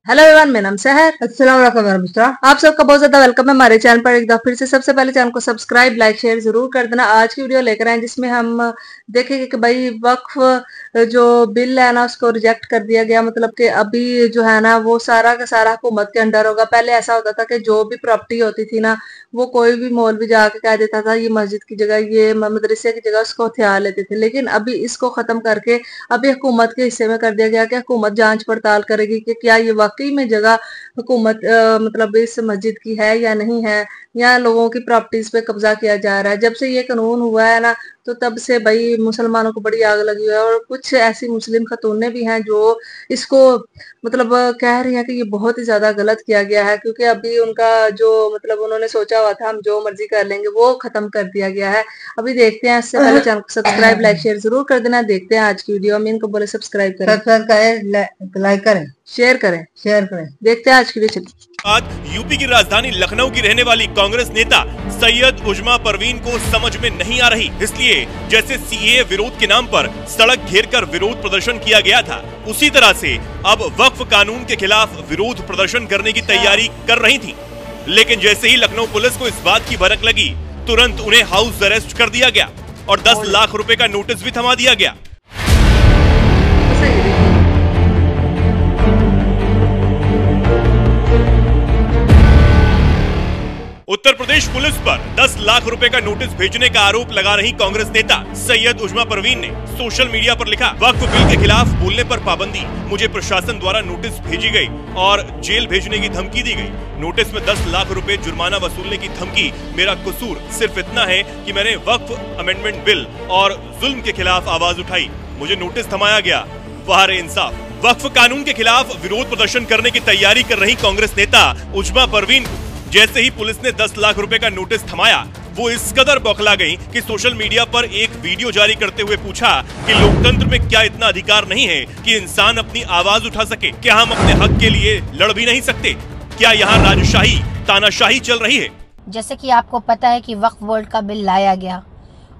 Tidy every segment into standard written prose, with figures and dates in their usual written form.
Hello everyone, मेरा नाम सहर। अस्सलाम वालेकुम। आप सबका बहुत ज्यादा वेलकम है हमारे चैनल पर। एक बार फिर से सबसे पहले चैनल को सब्सक्राइब, लाइक, शेयर जरूर कर देना। आज की वीडियो लेकर आए जिसमें हम देखेंगे कि भाई वक्फ जो बिल है ना उसको रिजेक्ट कर दिया गया। मतलब कि अभी जो है ना वो सारा का सारा हुकूमत के अंडर होगा। पहले ऐसा होता था कि जो भी प्रॉपर्टी होती थी ना वो कोई भी मौलवी जाके कह देता था ये मस्जिद की जगह, ये मदरसे की जगह, उसको हथियार लेते थे। लेकिन अभी इसको खत्म करके अभी हुकूमत के हिस्से में कर दिया गया कि हुकूमत जांच पड़ताल करेगी कि क्या ये वाकई में जगह हुकूमत मतलब इस मस्जिद की है या नहीं है, या लोगों की प्रॉपर्टीज पे कब्जा किया जा रहा है। जब से ये कानून हुआ है ना तो तब से भाई मुसलमानों को बड़ी आग लगी हुई है। और कुछ ऐसी मुस्लिम खतूनें भी हैं जो इसको मतलब कह रही हैं कि ये बहुत ही ज्यादा गलत किया गया है, क्योंकि अभी उनका जो मतलब उन्होंने सोचा हुआ था हम जो मर्जी कर लेंगे वो खत्म कर दिया गया है। अभी देखते हैं, इससे पहले चैनल को सब्सक्राइब, लाइक, शेयर जरूर कर देना। देखते हैं आज की वीडियो। अमीन को बोले सब्सक्राइब करें, लाइक करें, शेयर करें। देखते हैं आज की वीडियो। आज यूपी की राजधानी लखनऊ की रहने वाली कांग्रेस नेता सैयद उजमा परवीन को समझ में नहीं आ रही, इसलिए जैसे सीएए विरोध के नाम पर सड़क घेरकर विरोध प्रदर्शन किया गया था, उसी तरह से अब वक्फ कानून के खिलाफ विरोध प्रदर्शन करने की तैयारी कर रही थी। लेकिन जैसे ही लखनऊ पुलिस को इस बात की भनक लगी, तुरंत उन्हें हाउस अरेस्ट कर दिया गया और 10 लाख रुपए का नोटिस भी थमा दिया गया। उत्तर प्रदेश पुलिस पर 10 लाख रुपए का नोटिस भेजने का आरोप लगा रही कांग्रेस नेता सैयद उजमा परवीन ने सोशल मीडिया पर लिखा, वक्फ बिल के खिलाफ बोलने पर पाबंदी, मुझे प्रशासन द्वारा नोटिस भेजी गई और जेल भेजने की धमकी दी गई। नोटिस में 10 लाख रुपए जुर्माना वसूलने की धमकी। मेरा कसूर सिर्फ इतना है कि मैंने वक्फ अमेंडमेंट बिल और जुल्म के खिलाफ आवाज उठाई, मुझे नोटिस थमाया गया। वाह इंसाफ। वक्फ कानून के खिलाफ विरोध प्रदर्शन करने की तैयारी कर रही कांग्रेस नेता उजमा परवीन को जैसे ही पुलिस ने 10 लाख रुपए का नोटिस थमाया, वो इस कदर बौखला गई कि सोशल मीडिया पर एक वीडियो जारी करते हुए पूछा कि लोकतंत्र में क्या इतना अधिकार नहीं है कि इंसान अपनी आवाज उठा सके? क्या हम अपने हक के लिए लड़ भी नहीं सकते? क्या यहाँ राजशाही, तानाशाही चल रही है? जैसे कि आपको पता है कि वक्फ बोर्ड का बिल लाया गया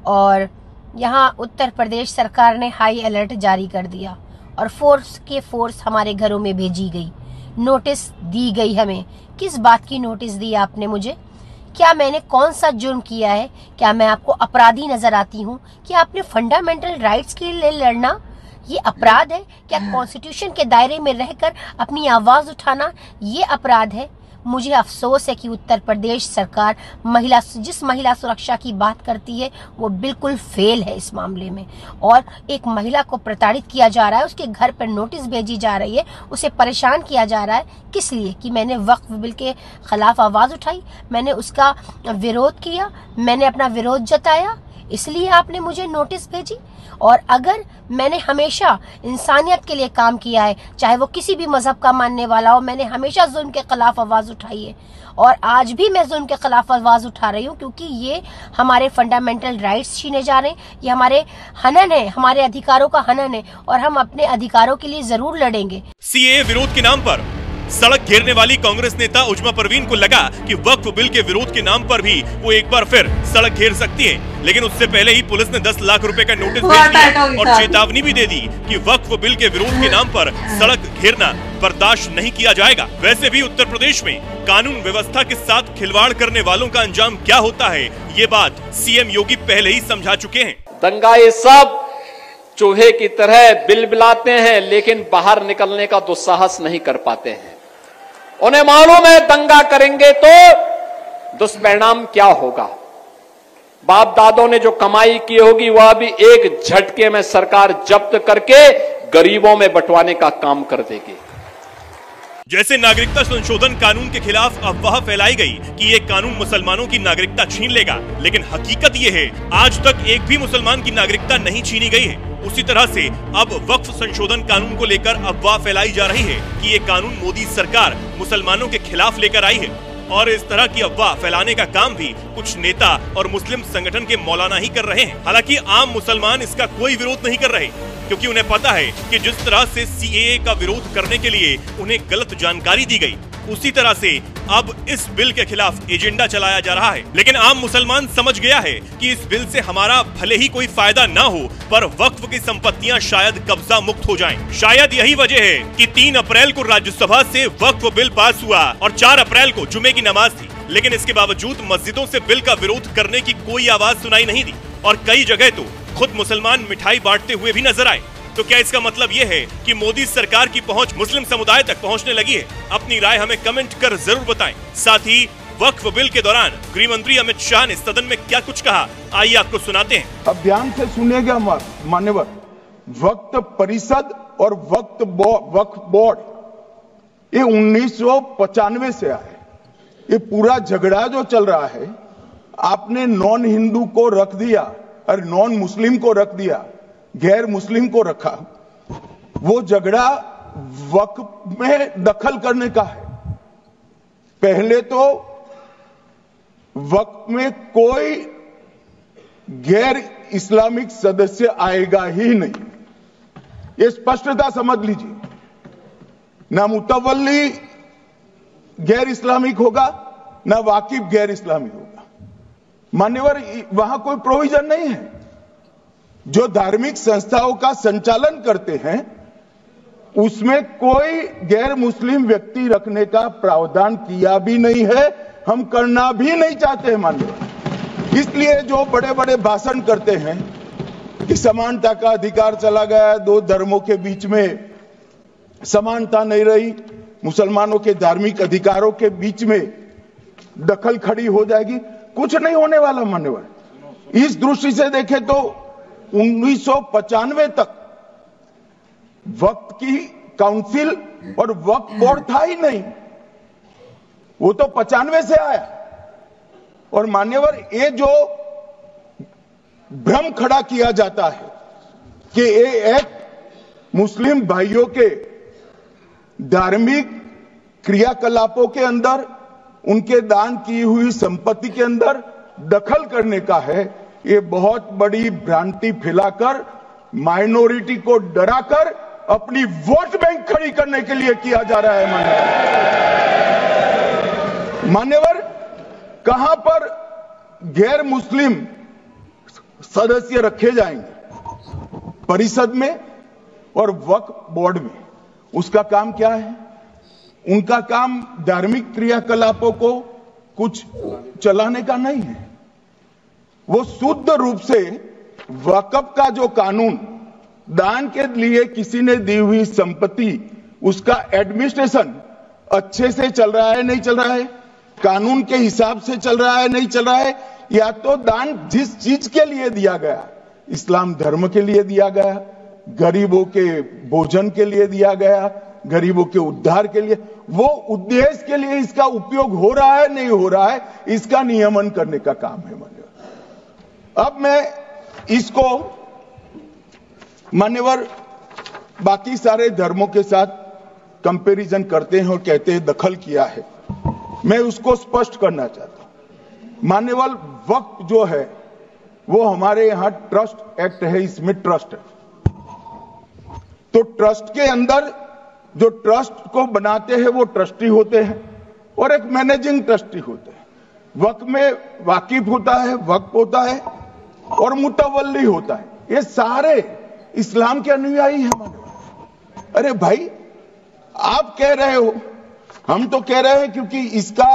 और यहाँ उत्तर प्रदेश सरकार ने हाई अलर्ट जारी कर दिया और फोर्स हमारे घरों में भेजी गई, नोटिस दी गई। हमें किस बात की नोटिस दी आपने मुझे? क्या मैंने कौन सा जुर्म किया है? क्या मैं आपको अपराधी नजर आती हूँ? क्या आपने फंडामेंटल राइट्स के लिए लड़ना ये अपराध है? क्या कॉन्स्टिट्यूशन के दायरे में रहकर अपनी आवाज उठाना ये अपराध है? मुझे अफसोस है कि उत्तर प्रदेश सरकार जिस महिला सुरक्षा की बात करती है वो बिल्कुल फेल है इस मामले में। और एक महिला को प्रताड़ित किया जा रहा है, उसके घर पर नोटिस भेजी जा रही है, उसे परेशान किया जा रहा है। किस लिए? कि मैंने वक्फ बिल के खिलाफ आवाज उठाई, मैंने उसका विरोध किया, मैंने अपना विरोध जताया, इसलिए आपने मुझे नोटिस भेजी। और अगर मैंने हमेशा इंसानियत के लिए काम किया है, चाहे वो किसी भी मजहब का मानने वाला हो, मैंने हमेशा जुल्म के खिलाफ आवाज उठाई है और आज भी मैं जुल्म के खिलाफ आवाज उठा रही हूँ, क्योंकि ये हमारे फंडामेंटल राइट्स छीने जा रहे हैं, ये हमारे हनन है, हमारे अधिकारों का हनन है और हम अपने अधिकारों के लिए जरूर लड़ेंगे। सीएए विरोध के नाम पर सड़क घेरने वाली कांग्रेस नेता उजमा परवीन को लगा कि वक्फ बिल के विरोध के नाम पर भी वो एक बार फिर सड़क घेर सकती है, लेकिन उससे पहले ही पुलिस ने 10 लाख रुपए का नोटिस भेज दिया और चेतावनी भी दे दी कि वक्फ बिल के विरोध के नाम पर सड़क घेरना बर्दाश्त नहीं किया जाएगा। वैसे भी उत्तर प्रदेश में कानून व्यवस्था के साथ खिलवाड़ करने वालों का अंजाम क्या होता है, ये बात सीएम योगी पहले ही समझा चुके हैं। दंगाई सब चूहे की तरह बिलबिलाते हैं, लेकिन बाहर निकलने का दुस्साहस नहीं कर पाते हैं। उन्हें मालूम है दंगा करेंगे तो दुष्परिणाम क्या होगा। बाप दादों ने जो कमाई की होगी वह भी एक झटके में सरकार जब्त करके गरीबों में बंटवाने का काम कर देगी। जैसे नागरिकता संशोधन कानून के खिलाफ अफवाह फैलाई गई कि ये कानून मुसलमानों की नागरिकता छीन लेगा, लेकिन हकीकत ये है आज तक एक भी मुसलमान की नागरिकता नहीं छीनी गई है। उसी तरह से अब वक्फ संशोधन कानून को लेकर अफवाह फैलाई जा रही है कि ये कानून मोदी सरकार मुसलमानों के खिलाफ लेकर आई है और इस तरह की अफवाह फैलाने का काम भी कुछ नेता और मुस्लिम संगठन के मौलाना ही कर रहे हैं। हालांकि आम मुसलमान इसका कोई विरोध नहीं कर रहे, क्योंकि उन्हें पता है कि जिस तरह से सीएए का विरोध करने के लिए उन्हें गलत जानकारी दी गई, उसी तरह से अब इस बिल के खिलाफ एजेंडा चलाया जा रहा है। लेकिन आम मुसलमान समझ गया है कि इस बिल से हमारा भले ही कोई फायदा ना हो, पर वक्फ की संपत्तियां शायद कब्जा मुक्त हो जाएं। शायद यही वजह है कि 3 अप्रैल को राज्यसभा से वक्फ बिल पास हुआ और 4 अप्रैल को जुमे की नमाज थी। लेकिन इसके बावजूद मस्जिदों से बिल का विरोध करने की कोई आवाज सुनाई नहीं दी और कई जगह तो खुद मुसलमान मिठाई बांटते हुए भी नजर आए। तो क्या इसका मतलब ये है कि मोदी सरकार की पहुंच मुस्लिम समुदाय तक पहुंचने लगी है? अपनी राय हमें कमेंट कर जरूर बताएं। साथ ही वक्फ बिल के दौरान गृह मंत्री अमित शाह ने सदन में क्या कुछ कहा, आइए आपको सुनाते हैं। अब ध्यान से सुनिएगा मान्यवर, वक्फ परिषद और वक्फ बोर्ड ये 1995 से आए। ये पूरा झगड़ा जो चल रहा है, आपने नॉन हिंदू को रख दिया और नॉन मुस्लिम को रख दिया, गैर मुस्लिम को रखा। वो झगड़ा वक्फ में दखल करने का है। पहले तो वक्फ में कोई गैर इस्लामिक सदस्य आएगा ही नहीं, ये स्पष्टता समझ लीजिए। ना मुतवल्ली गैर इस्लामिक होगा, ना वाकिफ गैर इस्लामिक होगा। मान्यवर, वहां कोई प्रोविजन नहीं है। जो धार्मिक संस्थाओं का संचालन करते हैं उसमें कोई गैर मुस्लिम व्यक्ति रखने का प्रावधान किया भी नहीं है, हम करना भी नहीं चाहते हैं मान्यवर। इसलिए जो बड़े बड़े भाषण करते हैं कि समानता का अधिकार चला गया, 2 धर्मों के बीच में समानता नहीं रही, मुसलमानों के धार्मिक अधिकारों के बीच में दखल खड़ी हो जाएगी, कुछ नहीं होने वाला मान्यवर। इस दृष्टि से देखें तो 1995 तक वक्फ की काउंसिल और वक्फ बोर्ड था ही नहीं, वो तो 95 से आया। और मान्यवर, ये जो भ्रम खड़ा किया जाता है कि ये एक मुस्लिम भाइयों के धार्मिक क्रियाकलापों के अंदर, उनके दान की हुई संपत्ति के अंदर दखल करने का है, ये बहुत बड़ी भ्रांति फैलाकर माइनॉरिटी को डराकर अपनी वोट बैंक खड़ी करने के लिए किया जा रहा है मान्यवर। कहां पर गैर मुस्लिम सदस्य रखे जाएंगे? परिषद में और वक्फ बोर्ड में। उसका काम क्या है? उनका काम धार्मिक क्रियाकलापों को कुछ चलाने का नहीं है। वो शुद्ध रूप से वक्फ का जो कानून, दान के लिए किसी ने दी हुई संपत्ति, उसका एडमिनिस्ट्रेशन अच्छे से चल रहा है नहीं चल रहा है, कानून के हिसाब से चल रहा है नहीं चल रहा है, या तो दान जिस चीज के लिए दिया गया, इस्लाम धर्म के लिए दिया गया, गरीबों के भोजन के लिए दिया गया, गरीबों के उद्धार के लिए, वो उद्देश्य के लिए इसका उपयोग हो रहा है नहीं हो रहा है, इसका नियमन करने का काम है मान्यवर। अब मैं इसको मान्यवर बाकी सारे धर्मों के साथ कंपैरिजन करते हैं और कहते हैं दखल किया है। मैं उसको स्पष्ट करना चाहता हूं। मान्यवर, वक्फ जो है वो हमारे यहां ट्रस्ट एक्ट है, इसमें ट्रस्ट है। तो ट्रस्ट के अंदर जो ट्रस्ट को बनाते हैं वो ट्रस्टी होते हैं और एक मैनेजिंग ट्रस्टी होते हैं। वक्फ में वाकिफ होता है, वक्फ होता है और मुतवल्ली होता है। ये सारे इस्लाम के अनुयायी हैं। अरे भाई, आप कह रहे हो, हम तो कह रहे हैं क्योंकि इसका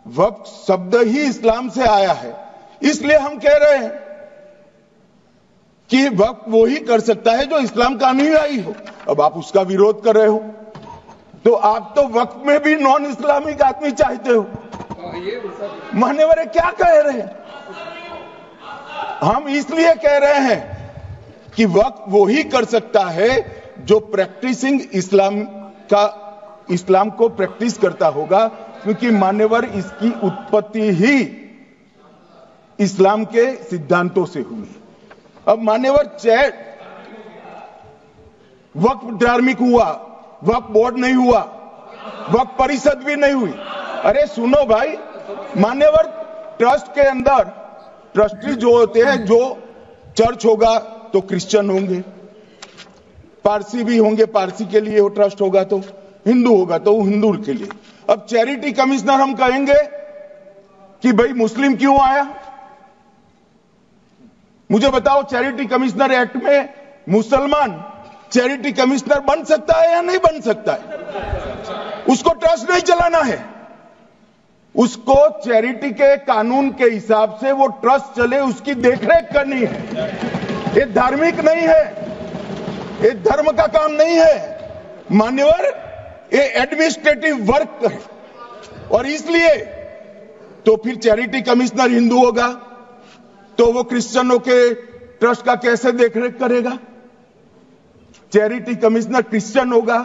वक्फ शब्द ही इस्लाम से आया है, इसलिए हम कह रहे हैं कि वक्फ वो ही कर सकता है जो इस्लाम का अनुयायी हो। अब आप उसका विरोध कर रहे हो, तो आप तो वक्फ में भी नॉन इस्लामिक आदमी चाहते हो। मान्यवर, क्या कह रहे हैं? हम इसलिए कह रहे हैं कि वक्फ वो ही कर सकता है जो प्रैक्टिसिंग इस्लाम को प्रैक्टिस करता होगा, क्योंकि मान्यवर इसकी उत्पत्ति ही इस्लाम के सिद्धांतों से हुई। अब मान्यवर, चाहे वक्फ धार्मिक हुआ, वक्फ बोर्ड नहीं हुआ, वक्फ परिषद भी नहीं हुई। अरे सुनो भाई, मान्यवर, ट्रस्ट के अंदर ट्रस्टी जो होते हैं, जो चर्च होगा तो क्रिश्चियन होंगे, पारसी भी होंगे, पारसी के लिए वो ट्रस्ट होगा तो हिंदू होगा तो वो हिंदू के लिए। अब चैरिटी कमिश्नर हम कहेंगे कि भाई मुस्लिम क्यों आया? मुझे बताओ, चैरिटी कमिश्नर एक्ट में मुसलमान चैरिटी कमिश्नर बन सकता है या नहीं बन सकता है? उसको ट्रस्ट नहीं चलाना है, उसको चैरिटी के कानून के हिसाब से वो ट्रस्ट चले उसकी देखरेख करनी है। ये धार्मिक नहीं है, ये धर्म का काम नहीं है मान्यवर, ये एडमिनिस्ट्रेटिव वर्क है। और इसलिए तो फिर चैरिटी कमिश्नर हिंदू होगा तो वो क्रिश्चियनों के ट्रस्ट का कैसे देखरेख करेगा? चैरिटी कमिश्नर क्रिश्चियन होगा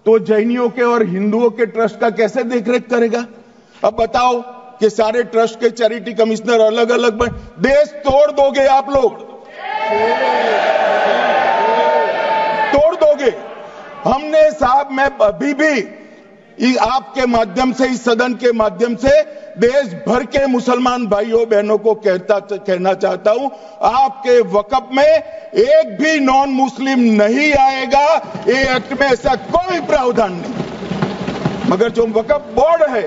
तो जैनियों के और हिंदुओं के ट्रस्ट का कैसे देखरेख करेगा? अब बताओ कि सारे ट्रस्ट के चैरिटी कमिश्नर अलग अलग बन, देश तोड़ दोगे आप लोग, तोड़ दोगे। हमने साहब, मैं अभी भी आपके माध्यम से, इस सदन के माध्यम से देश भर के मुसलमान भाइयों बहनों को कहना चाहता हूं, आपके वक्फ में एक भी नॉन मुस्लिम नहीं आएगा। ये एक्ट में ऐसा कोई प्रावधान नहीं। मगर जो वक्फ बोर्ड है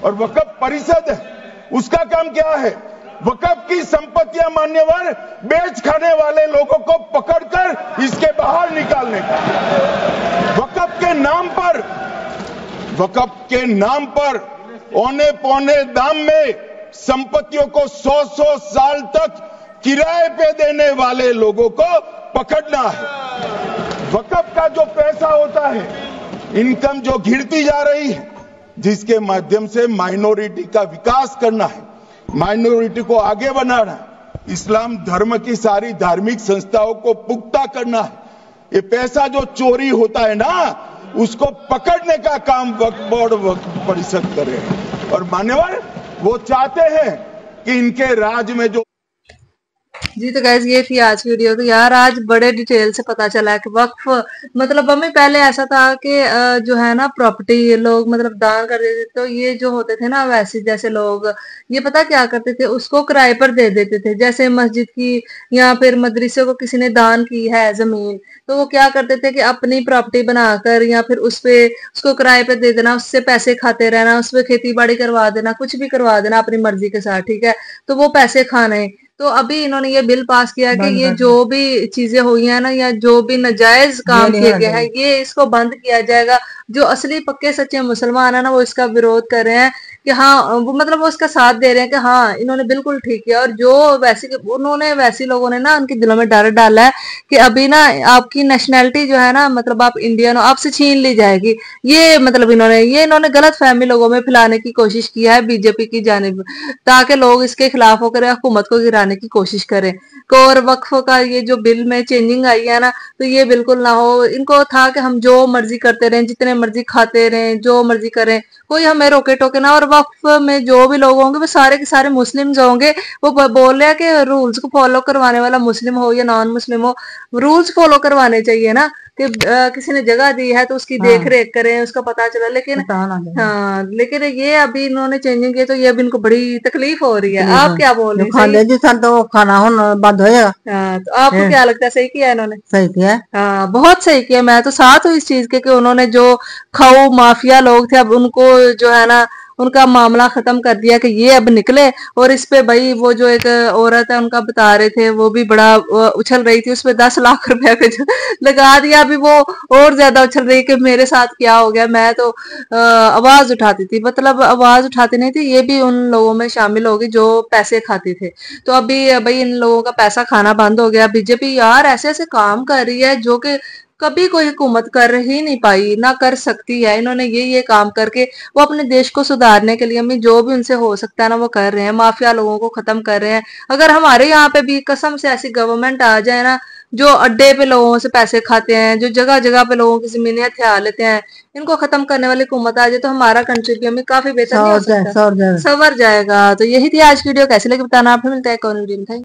और वक्फ परिषद है, उसका काम क्या है? वक्फ की संपत्तियां मान्यवर बेच खाने वाले लोगों को पकड़कर इसके बाहर निकालने का। वक्फ के नाम पर औने पौने दाम में संपत्तियों को 100 साल तक किराए पे देने वाले लोगों को पकड़ना है। वक्फ का जो पैसा होता है, इनकम जो गिरती जा रही है, जिसके माध्यम से माइनॉरिटी का विकास करना है, माइनॉरिटी को आगे बढ़ाना है, इस्लाम धर्म की सारी धार्मिक संस्थाओं को पुख्ता करना है। ये पैसा जो चोरी होता है ना, उसको पकड़ने का काम वक्फ बोर्ड, वक्फ परिषद करे। और मान्यवर वो चाहते हैं कि इनके राज में जो जी, तो गाइस ये थी आज की वीडियो। तो यार आज बड़े डिटेल से पता चला कि वक्फ मतलब हमें पहले ऐसा था कि जो है ना प्रॉपर्टी लोग मतलब दान कर देते, तो ये जो होते थे ना वैसे जैसे लोग ये पता क्या करते थे, उसको किराए पर दे देते थे। जैसे मस्जिद की या फिर मदरसे को किसी ने दान की है जमीन, तो वो क्या करते थे कि अपनी प्रॉपर्टी बनाकर या फिर उसको किराए पे दे देना, उससे पैसे खाते रहना, उसपे खेती बाड़ी करवा देना, कुछ भी करवा देना अपनी मर्जी के साथ, ठीक है। तो वो पैसे खाने। तो अभी इन्होंने ये बिल पास किया कि ये जो भी चीजें हुई है ना, या जो भी नाजायज काम किए गए हैं, ये इसको बंद किया जाएगा। जो असली पक्के सच्चे मुसलमान है ना, वो इसका विरोध कर रहे हैं कि हाँ, वो मतलब वो उसका साथ दे रहे हैं कि हाँ इन्होंने बिल्कुल ठीक किया। और जो वैसी लोगों ने ना उनके दिलों में डर डाला है कि अभी ना आपकी नेशनैलिटी जो है ना, मतलब आप इंडियन हो, आपसे छीन ली जाएगी। ये मतलब इन्होंने गलत फहमी लोगों में फैलाने की कोशिश की है बीजेपी की जानिब, ताकि लोग इसके खिलाफ होकर हुकूमत को गिराने की कोशिश करें। और वक्फ का ये जो बिल में चेंजिंग आई है ना, तो ये बिल्कुल ना हो। इनको था कि हम जो मर्जी करते रहें, जितने मर्जी खाते रहें, जो मर्जी करें, कोई हमें रोके टोके ना। और वक्फ में जो भी लोग होंगे वो सारे के सारे मुस्लिम्स होंगे। वो बोल रहे हैं कि रूल्स को फॉलो करवाने वाला मुस्लिम हो या नॉन मुस्लिम हो, रूल्स फॉलो करवाने चाहिए ना। कि किसी ने जगह दी है तो उसकी देख रेख करें, उसका पता चला। लेकिन हाँ, लेकिन ये अभी इन्होंने चेंजिंग किया तो ये अभी इनको बड़ी तकलीफ हो रही है। आप क्या बोल रहे हैं? तो खाना बंद हो जाएगा। हाँ, तो आपको क्या लगता है, सही किया इन्होंने? सही किया। हाँ, बहुत सही किया। मैं तो साथ हूँ इस चीज के कि उन्होंने जो खाऊ माफिया लोग थे, अब उनको जो है ना उनका मामला खत्म कर दिया कि ये अब निकले। और इस पे भाई वो जो एक औरत है उनका बता रहे थे, वो भी बड़ा उछल रही थी, उसपे 10 लाख रुपया लगा दिया। अभी वो और ज्यादा उछल रही कि मेरे साथ क्या हो गया। मैं तो आवाज उठाती थी, मतलब आवाज उठाती नहीं थी, ये भी उन लोगों में शामिल होगी जो पैसे खाते थे। तो अभी भाई इन लोगों का पैसा खाना बंद हो गया। बीजेपी यार ऐसे ऐसे काम कर रही है जो कि कभी कोई हुकूमत कर ही नहीं पाई, ना कर सकती है। इन्होंने ये काम करके वो अपने देश को सुधारने के लिए हमें जो भी उनसे हो सकता है ना वो कर रहे हैं। माफिया लोगों को खत्म कर रहे हैं। अगर हमारे यहाँ पे भी कसम से ऐसी गवर्नमेंट आ जाए ना, जो अड्डे पे लोगों से पैसे खाते हैं, जो जगह जगह पे लोगों की जमीनें हथिया लेते हैं, इनको खत्म करने वाली हुकूमत आ जाए तो हमारा कंट्री भी हमें काफी बेहतर नहीं हो सकता, सवर जाएगा। तो यही थी आज की वीडियो। कैसी लगी बताना। आप मिलता है कौन वीडियो में।